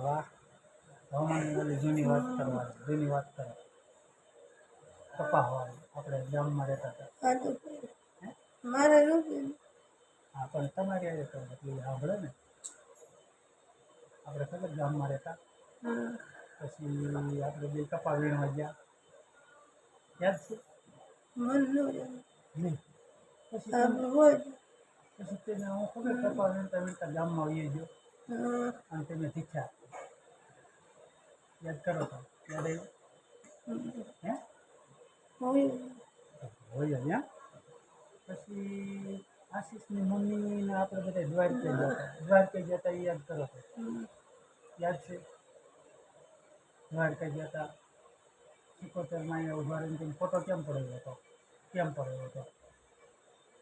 વાહ. હવામાનની ઓલી જૂની વાત કરવાની, જૂની વાત કરો. કપા વાળું આપણે ગામમાં રહેતા હતા. મારે નથી. હા પણ તમારી આજે કરો એટલે સાંભળે ને. આપણે ખબર ગામમાં રહેતા પછી આપણે બે કપા વીણવા ગયા યાદ છે? નહીં. પછી તેને હું ખબર કપા વીણતા વીણતા ગામમાં આવી ગયો અને તેને શીખ્યા. યાદ કરો તો યાદ આવ્યું? હે હોય જ. પછી આશીષની મમ્મીને આપણે બધા દ્વારકે જતા એ યાદ કરો તો યાદ છે? દ્વારકા ગયા હતા. સિકોતરમાં અહીંયા ઉભા રહીને ફોટો કેમ પડેલો હતો? કેમ પડેલો હતો?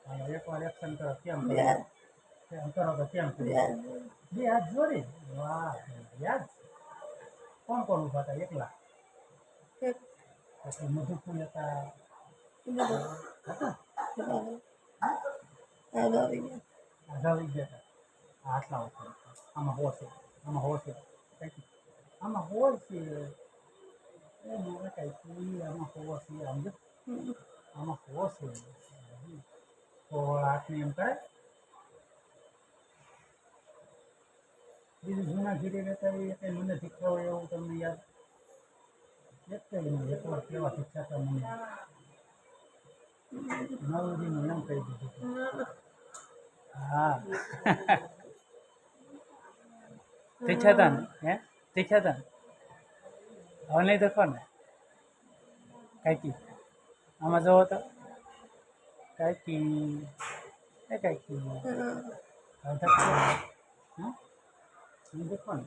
હા એકવાર એક્શન કરો કેમ પડેલો? કેમ કરો તો કેમ પડેલો? બે હાથ જોડી. વાહ યાદ છે. કોણ કોણ ઊભા હતા? એકલા? પછી મધુફૂલ હતા. આગાવી ગયા હતા. આટલા વખત આમાં હોશ છે. આમાં હોશ છે. આમાં હોશ છે. એ મારે કઈ આમાં હોશ છે. આમ આમાં હોશ છે. તો હાથની એમ કરે. બીજું જૂના ઘીરે રહેતા એ કંઈ મને શીખવાય એવું તમને યાદ? એક એકવાર કેવા શીખ્યા હતા મને નવજીનું એમ કહી દીધું. હા શીખ્યા હતા ને? હે શીખ્યા હતા ને? હવે નહીં દેખો ને કાંઈકી આમાં જવો તો કાંઈકી એ કાંઈકી નહીં દેખો ને.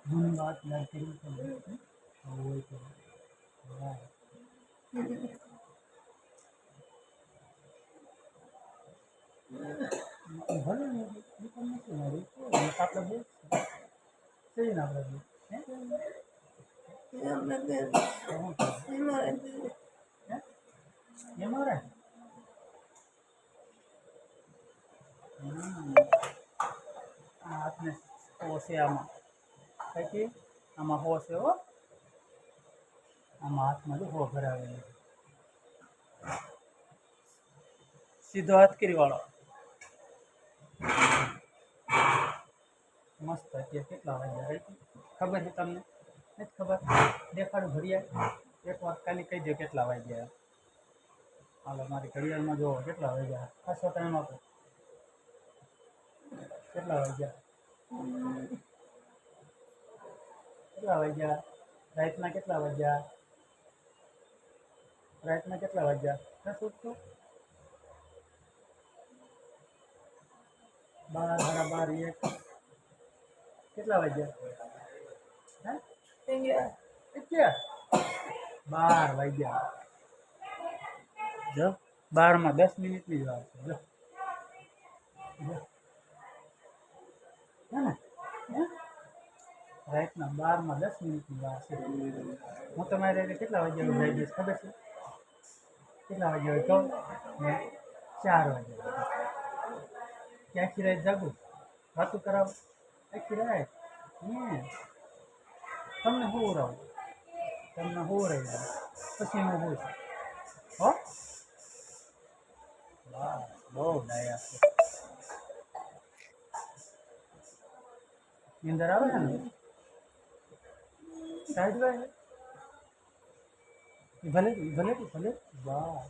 જૂની વાત યાદ કરી તો હોય તો હા ભલે ને એ પણ નથી મારી આપણે બે છે ને આપણે એમાં હાથને હોશે આમાં કઈ આમાં હોશે હો આમાં હાથમાં જો હો ભરાવે સીધો હાથ કરી વાળો મસ્ત અત્યારે કેટલા વાગ્યા ખબર છે તમને નથી ખબર દેખાડું ઘડિયાળ એક વાર ખાલી કહી દો કેટલા વાગ્યા હાલો મારી ઘડિયાળમાં જોવો કેટલા વાગ્યા ખાસો ટાઈમ આપો કેટલા વાગ્યા રાતના કેટલા વાગ્યા કેટલા વાગ્યા દસ ઉઠતું 12 સાડા 12 1 કેટલા વાગ્યા હે 12 વાગ્યા જો 12 માં 10 મિનિટની જ વાત છે જો હે ને રાતના 12 માં 10 મિનિટની વાત છે હું તમારે કેટલા વાગ્યા ઉઠાઈ જઈશ ખબર છે કેટલા વાગ્યા હોય તો 4 વાગ્યા કે આખી રાત જાગું વાતું કરાવ આખી રાત તમને હું રહું તમને હું રહી જાઉં પછી હું હોઉં હો વાહ બહુ ડાયા છે નીંદર આવે ને સાઈડ વાય ભલે ભલે વાહ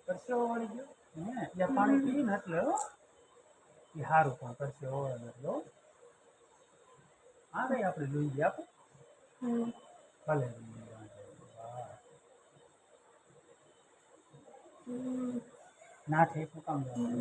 પરસેવો વળી ગયો હે ત્યાં પાણી પીને એટલે એ સારું પણ પરસેવો એટલે હા ભાઈ આપણે જોઈ ગયા આપો ભલે ના ઠીક હું કામ જાઉં